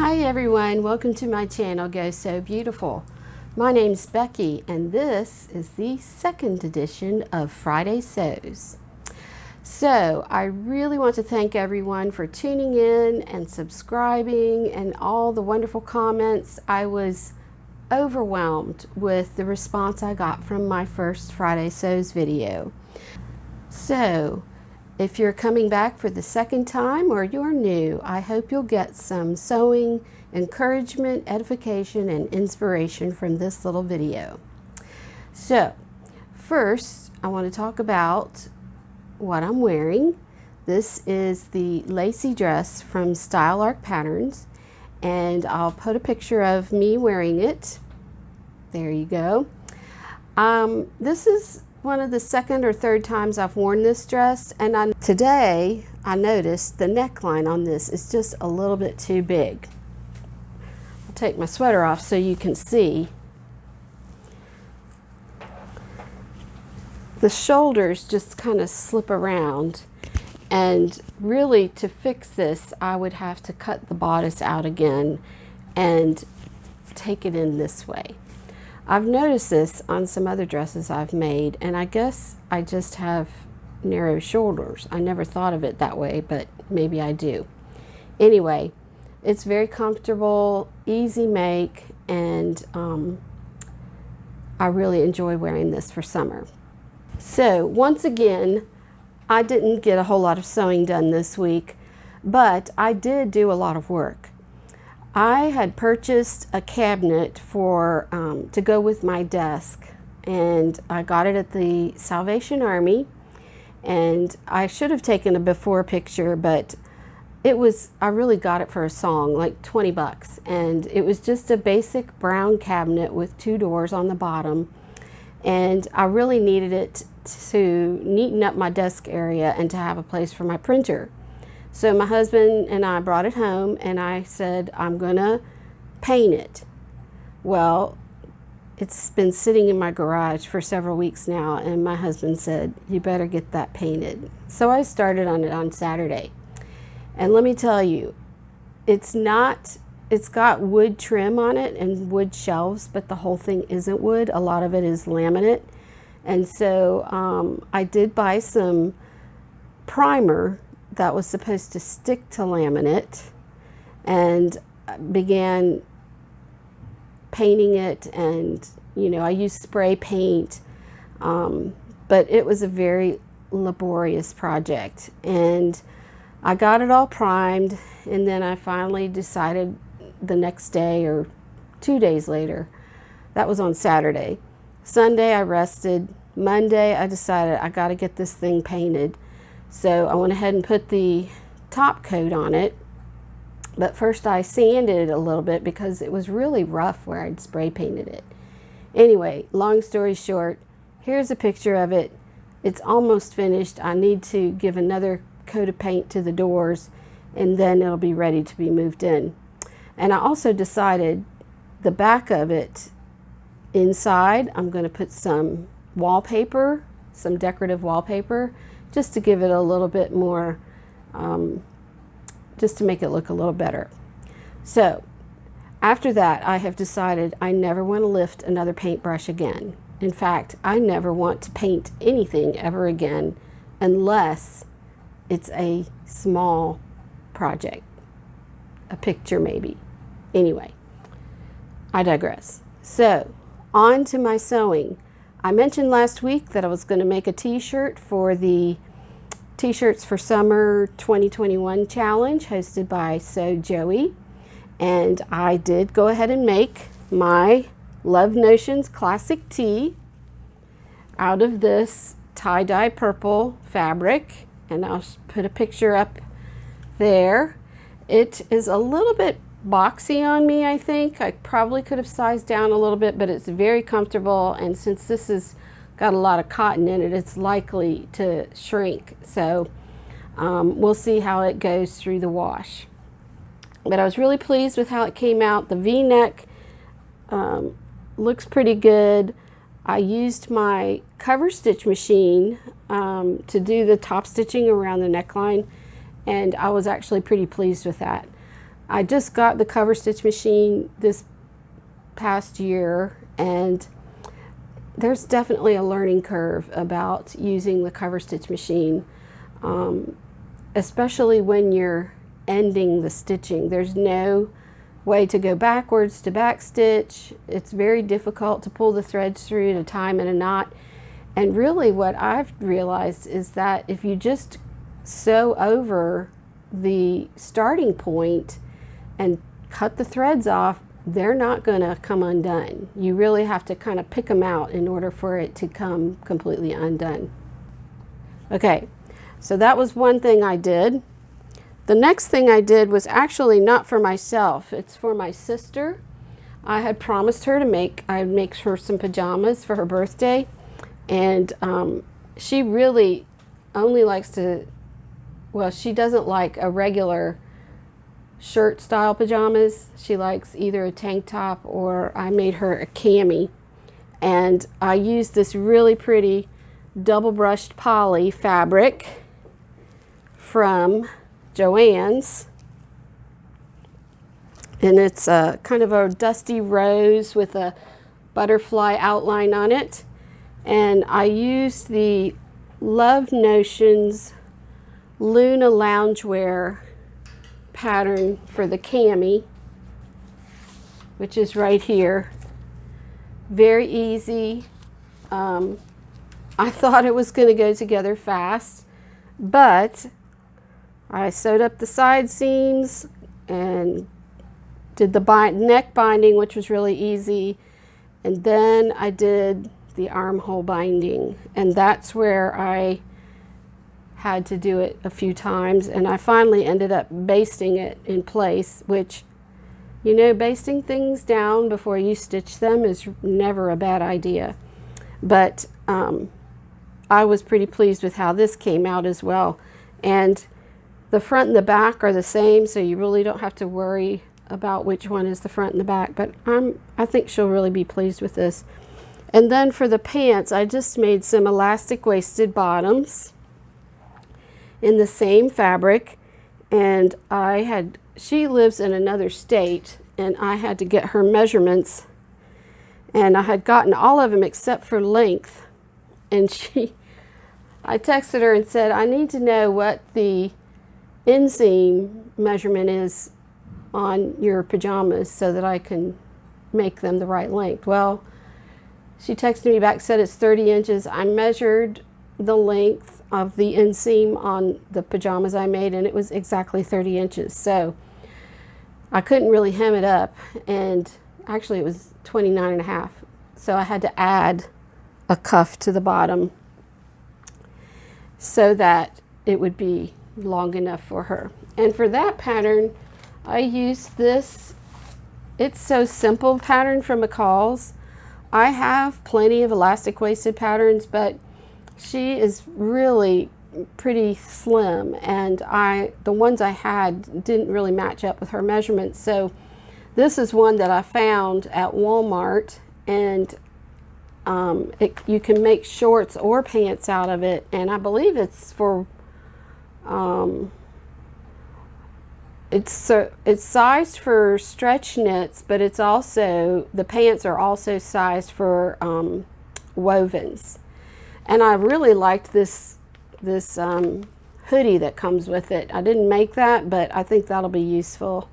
Hi everyone, welcome to my channel Go Sew Beautiful. My name's Becky and this is the second edition of Friday Sews. So I really want to thank everyone for tuning in and subscribing and all the wonderful comments. I was overwhelmed with the response I got from my first Friday Sews video. So if you're coming back for the second time or you're new, I hope you'll get some sewing encouragement, edification, and inspiration from this little video. So first, I want to talk about what I'm wearing. This is the Lacey dress from Style Arc Patterns, and I'll put a picture of me wearing it. There you go. This is one of the second or third times I've worn this dress, and today I noticed the neckline on this is just a little bit too big. I'll take my sweater off so you can see. The shoulders just kind of slip around, and really to fix this I would have to cut the bodice out again and take it in this way. I've noticed this on some other dresses I've made, and I guess I just have narrow shoulders. I never thought of it that way, but maybe I do. Anyway, it's very comfortable, easy make, and I really enjoy wearing this for summer. So once again, I didn't get a whole lot of sewing done this week, but I did do a lot of work. I had purchased a cabinet for to go with my desk, and I got it at the Salvation Army, and I should have taken a before picture, but I really got it for a song, like 20 bucks, and it was just a basic brown cabinet with two doors on the bottom, and I really needed it to neaten up my desk area and to have a place for my printer. So my husband and I brought it home, and I said, I'm gonna paint it. Well, it's been sitting in my garage for several weeks now, and my husband said, you better get that painted. So I started on it on Saturday. And let me tell you, it's got wood trim on it and wood shelves, but the whole thing isn't wood. A lot of it is laminate. And so I did buy some primer that was supposed to stick to laminate, and began painting it, and I used spray paint, but it was a very laborious project, and I got it all primed, and then I finally decided the next day or 2 days later, that was on Saturday. Sunday I rested. Monday I decided I got to get this thing painted. So I went ahead and put the top coat on it, but first I sanded it a little bit because it was really rough where I'd spray painted it. Anyway, long story short, here's a picture of it. It's almost finished. I need to give another coat of paint to the doors, and then it'll be ready to be moved in. And I also decided the back of it, inside, I'm going to put some wallpaper, some decorative wallpaper, just to give it a little bit more, just to make it look a little better. So after that, I have decided I never want to lift another paintbrush again. In fact, I never want to paint anything ever again unless it's a small project, a picture maybe. Anyway, I digress. So on to my sewing. I mentioned last week that I was going to make a t-shirt for the T-shirts for Summer 2021 challenge hosted by Sew Joey, and I did go ahead and make my Love Notions classic tee out of this tie-dye purple fabric, and I'll put a picture up there. It is a little bit boxy on me, I think. I probably could have sized down a little bit, but it's very comfortable, and since this has got a lot of cotton in it, it's likely to shrink. So we'll see how it goes through the wash. But I was really pleased with how it came out. The V-neck looks pretty good. I used my cover stitch machine to do the top stitching around the neckline, and I was actually pretty pleased with that. I just got the cover stitch machine this past year, and there's definitely a learning curve about using the cover stitch machine, especially when you're ending the stitching. There's no way to go backwards to back stitch. It's very difficult to pull the threads through to tie them in a knot. And really what I've realized is that if you just sew over the starting point and cut the threads off, they're not going to come undone. You really have to kind of pick them out in order for it to come completely undone. Okay, so that was one thing I did. The next thing I did was actually not for myself. It's for my sister. I had promised her I'd make her some pajamas for her birthday. And she really only likes to, well, she doesn't like a regular shirt style pajamas. She likes either a tank top, or I made her a cami. And I used this really pretty double brushed poly fabric from Joann's. And it's a kind of a dusty rose with a butterfly outline on it. And I used the Love Notions Luna Loungewear pattern for the cami, which is right here. Very easy. I thought it was going to go together fast, but I sewed up the side seams and did the neck binding, which was really easy, and then I did the armhole binding, and that's where I had to do it a few times, and I finally ended up basting it in place, which, you know, basting things down before you stitch them is never a bad idea. But I was pretty pleased with how this came out as well. And the front and the back are the same, so you really don't have to worry about which one is the front and the back, but I think she'll really be pleased with this. And then for the pants, I just made some elastic waisted bottoms in the same fabric, and she lives in another state, and I had to get her measurements, and I had gotten all of them except for length, and I texted her and said, I need to know what the inseam measurement is on your pajamas so that I can make them the right length. Well, she texted me back, said it's 30 inches. I measured the length of the inseam on the pajamas I made, and it was exactly 30 inches. So I couldn't really hem it up, and actually it was 29 and a half. So I had to add a cuff to the bottom so that it would be long enough for her. And for that pattern, I used this It's So Simple pattern from McCall's. I have plenty of elastic waisted patterns, but she is really pretty slim, and the ones I had didn't really match up with her measurements. So this is one that I found at Walmart, and you can make shorts or pants out of it, and I believe it's for it's sized for stretch knits, but it's also, the pants are also sized for wovens. And I really liked this hoodie that comes with it. I didn't make that, but I think that'll be useful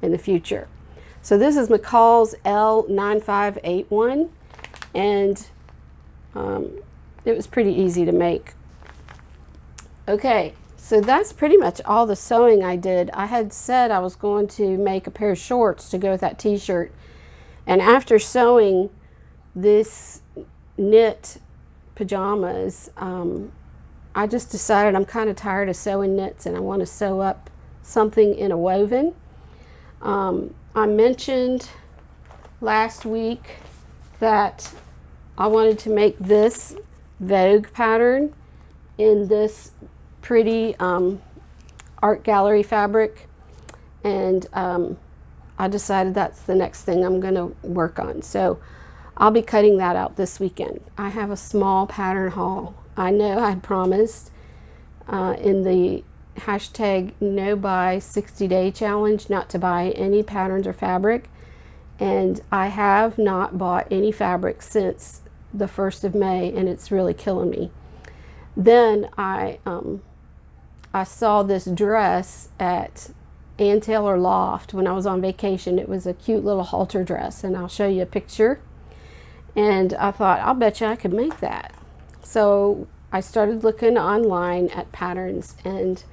in the future. So this is McCall's L9581, and it was pretty easy to make. Okay, so that's pretty much all the sewing I did. I had said I was going to make a pair of shorts to go with that t-shirt, and after sewing this knit pajamas, I just decided I'm kind of tired of sewing knits and I want to sew up something in a woven. I mentioned last week that I wanted to make this Vogue pattern in this pretty art gallery fabric, and I decided that's the next thing I'm going to work on. So I'll be cutting that out this weekend. I have a small pattern haul. I know I promised in the hashtag no buy 60-day challenge, not to buy any patterns or fabric. And I have not bought any fabric since the 1st of May, and it's really killing me. Then I saw this dress at Ann Taylor Loft when I was on vacation. It was a cute little halter dress, and I'll show you a picture. And I thought, I'll bet you I could make that. So I started looking online at patterns, and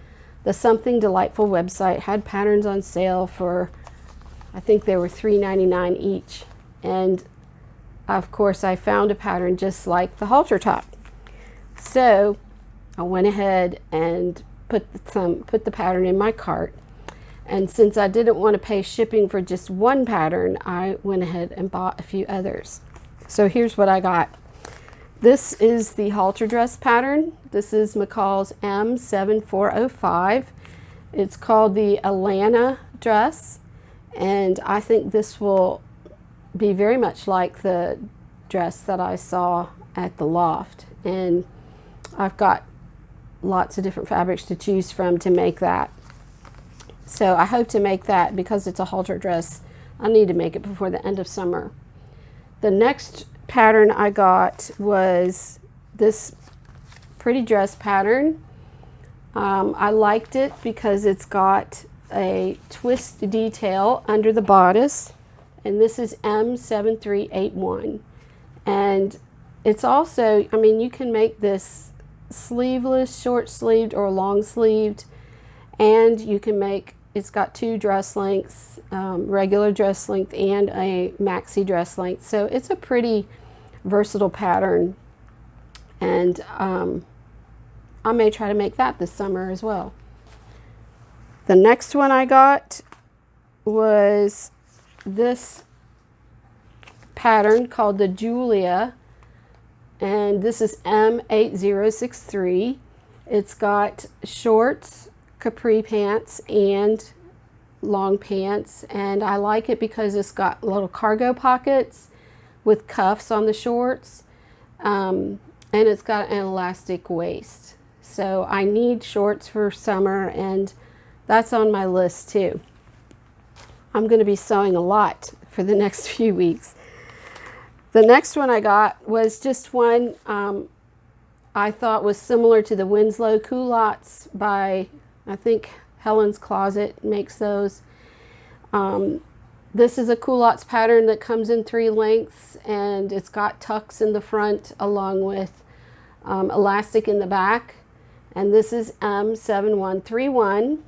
the Something Delightful website had patterns on sale for, I think they were $3.99 each. And of course I found a pattern just like the halter top. So I went ahead and put the pattern in my cart. And since I didn't want to pay shipping for just one pattern, I went ahead and bought a few others. So here's what I got. This is the halter dress pattern. This is McCall's M7405. It's called the Atlanta dress, and I think this will be very much like the dress that I saw at the loft. And I've got lots of different fabrics to choose from to make that. So I hope to make that. Because it's a halter dress, I need to make it before the end of summer. The next pattern I got was this pretty dress pattern. I liked it because it's got a twist detail under the bodice, and this is M7381. And it's also, I mean, you can make this sleeveless, short sleeved, or long sleeved, and you can make, it's got 2 dress lengths, regular dress length and a maxi dress length. So it's a pretty versatile pattern, and I may try to make that this summer as well. The next one I got was this pattern called the Julia, and this is M8063. It's got shorts, capri pants, and long pants, and I like it because it's got little cargo pockets with cuffs on the shorts, and it's got an elastic waist. So I need shorts for summer, and that's on my list too. I'm going to be sewing a lot for the next few weeks. The next one I got was just one I thought was similar to the Winslow culottes by, I think Helen's Closet makes those. This is a culottes pattern that comes in 3 lengths, and it's got tucks in the front along with elastic in the back. And this is M7131,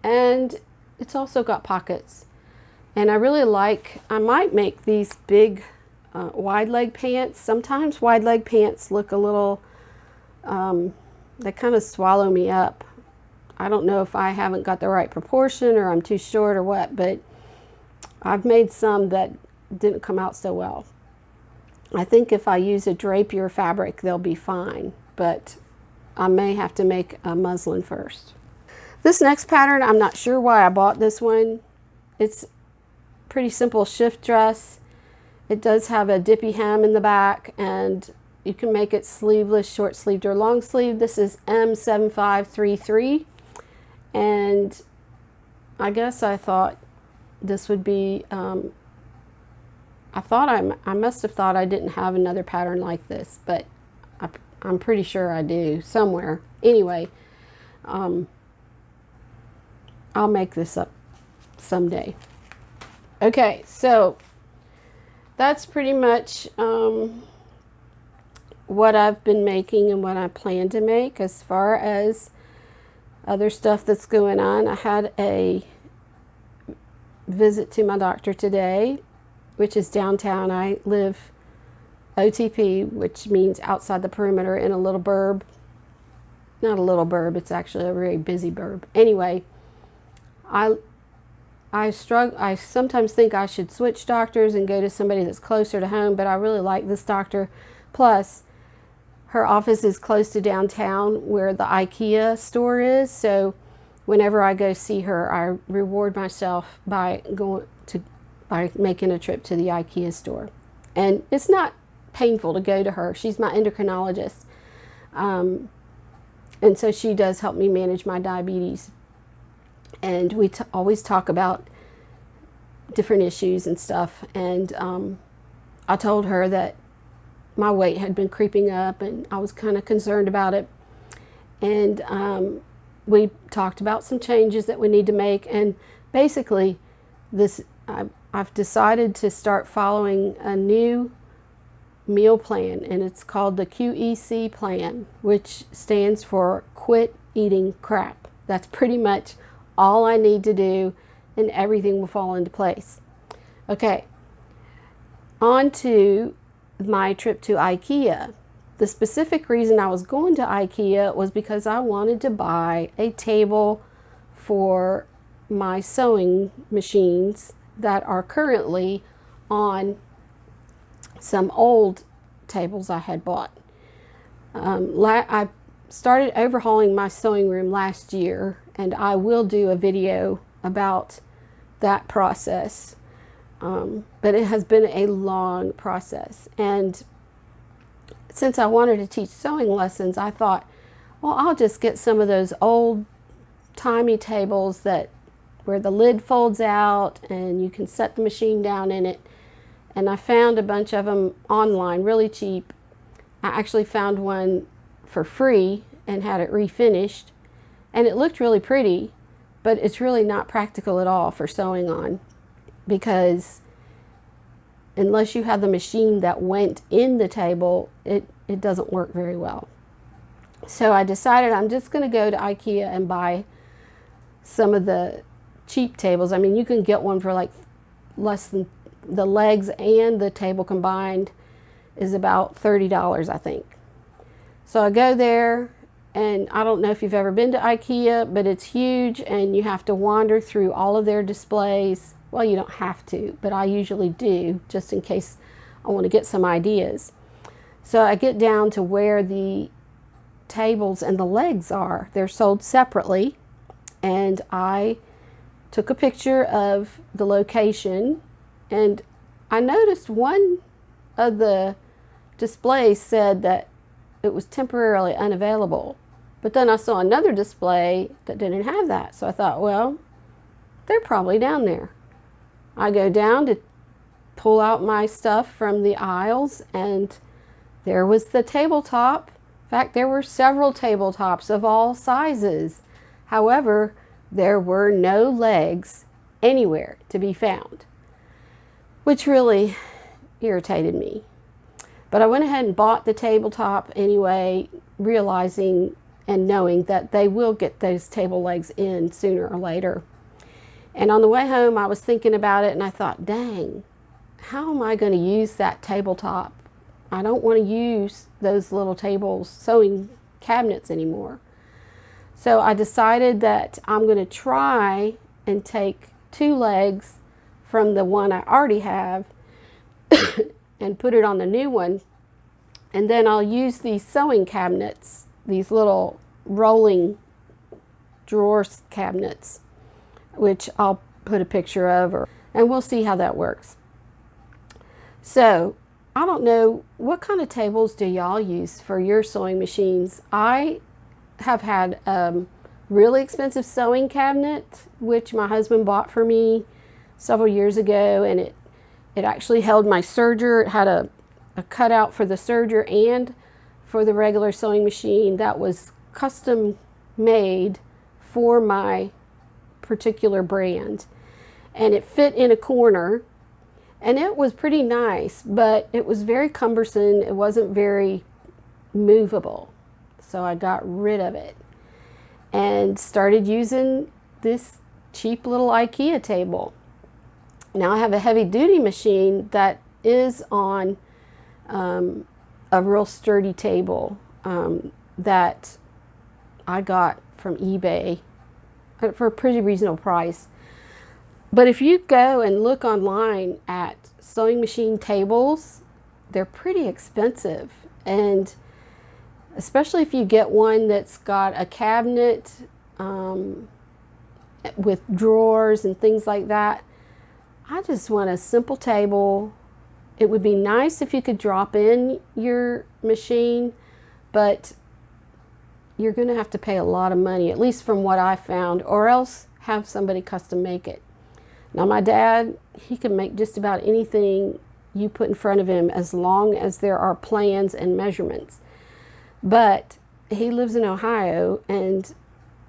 and it's also got pockets. And I really like, I might make these big wide leg pants. Sometimes wide leg pants look a little, they kind of swallow me up. I don't know if I haven't got the right proportion or I'm too short or what, but I've made some that didn't come out so well. I think if I use a drapier fabric, they'll be fine, but I may have to make a muslin first. This next pattern, I'm not sure why I bought this one. It's pretty simple shift dress. It does have a dippy hem in the back, and you can make it sleeveless, short sleeved, or long sleeved. This is M7533, and I guess I thought this would be, I must have thought I didn't have another pattern like this, but I'm pretty sure I do somewhere. Anyway, I'll make this up someday. Okay, so that's pretty much what I've been making and what I plan to make. As far as other stuff that's going on, I had a visit to my doctor today, which is downtown. I live OTP, which means outside the perimeter, in a little burb. Not a little burb, it's actually a very busy burb. Anyway, I sometimes think I should switch doctors and go to somebody that's closer to home, but I really like this doctor. Plus, her office is close to downtown where the Ikea store is, so whenever I go see her, I reward myself by making a trip to the Ikea store. And it's not painful to go to her. She's my endocrinologist. And so she does help me manage my diabetes. And we always talk about different issues and stuff. And I told her that my weight had been creeping up and I was kind of concerned about it. And we talked about some changes that we need to make. And basically, I've decided to start following a new meal plan, and it's called the QEC plan, which stands for Quit Eating Crap. That's pretty much all I need to do, and everything will fall into place. Okay, on to my trip to Ikea. The specific reason I was going to Ikea was because I wanted to buy a table for my sewing machines that are currently on some old tables I had bought. I started overhauling my sewing room last year, and I will do a video about that process. But it has been a long process. And since I wanted to teach sewing lessons, I thought, well, I'll just get some of those old timey tables where the lid folds out and you can set the machine down in it. And I found a bunch of them online really cheap. I actually found one for free and had it refinished, and it looked really pretty, but it's really not practical at all for sewing on, because unless you have the machine that went in the table, it doesn't work very well. So I decided I'm just going to go to Ikea and buy some of the cheap tables. I mean, you can get one for like less than, the legs and the table combined is about $30, I think. So I go there, and I don't know if you've ever been to Ikea, but it's huge, and you have to wander through all of their displays. Well, you don't have to, but I usually do, just in case I want to get some ideas. So I get down to where the tables and the legs are. They're sold separately, and I took a picture of the location, and I noticed one of the displays said that it was temporarily unavailable. But then I saw another display that didn't have that. So I thought, well, they're probably down there. I go down to pull out my stuff from the aisles, and there was the tabletop. In fact, there were several tabletops of all sizes. However, there were no legs anywhere to be found, which really irritated me. But I went ahead and bought the tabletop anyway, realizing and knowing that they will get those table legs in sooner or later. And on the way home, I was thinking about it, and I thought, dang, how am I going to use that tabletop? I don't want to use those little tables, sewing cabinets anymore. So I decided that I'm going to try and take 2 legs from the one I already have and put it on the new one. And then I'll use these sewing cabinets, these little rolling drawers cabinets, which I'll put a picture of, and we'll see how that works. So I don't know, what kind of tables do y'all use for your sewing machines? I have had a really expensive sewing cabinet, which my husband bought for me several years ago, and it actually held my serger. It had a cutout for the serger and for the regular sewing machine that was custom made for my particular brand, and it fit in a corner, and it was pretty nice, but it was very cumbersome. It wasn't very movable, so I got rid of it and started using this cheap little Ikea table. Now I have a heavy duty machine that is on a real sturdy table that I got from eBay for a pretty reasonable price. But if you go and look online at sewing machine tables, they're pretty expensive, and especially if you get one that's got a cabinet with drawers and things like that. I just want a simple table. It would be nice if you could drop in your machine, but you're going to have to pay a lot of money, at least from what I found, or else have somebody custom make it. Now my dad, he can make just about anything you put in front of him as long as there are plans and measurements. But he lives in Ohio, and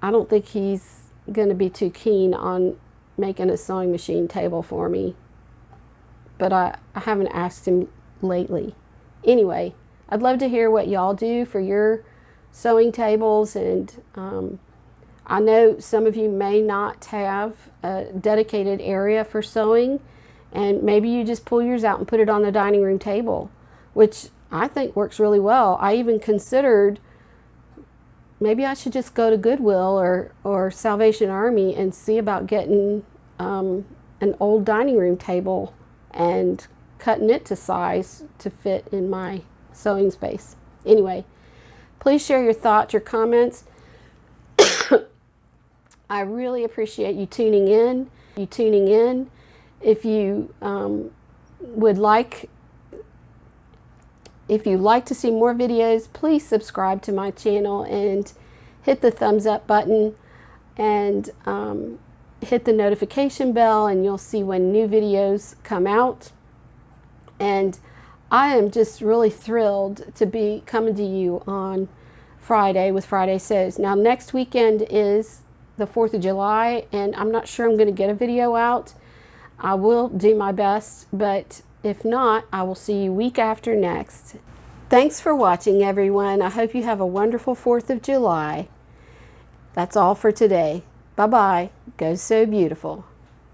I don't think he's going to be too keen on making a sewing machine table for me. But I haven't asked him lately. Anyway, I'd love to hear what y'all do for your sewing tables, and I know some of you may not have a dedicated area for sewing, and maybe you just pull yours out and put it on the dining room table, which I think works really well. I even considered maybe I should just go to Goodwill or Salvation Army and see about getting an old dining room table and cutting it to size to fit in my sewing space. Anyway, please share your thoughts, your comments. I really appreciate you tuning in. If you would like to see more videos, please subscribe to my channel and hit the thumbs up button, and hit the notification bell, and you'll see when new videos come out. And I am just really thrilled to be coming to you on Friday with Friday Sews. Now next weekend is the 4th of July, and I'm not sure I'm going to get a video out. I will do my best, but if not, I will see you week after next. Thanks for watching, everyone. I hope you have a wonderful 4th of July. That's all for today. Bye-bye. Go sew beautiful.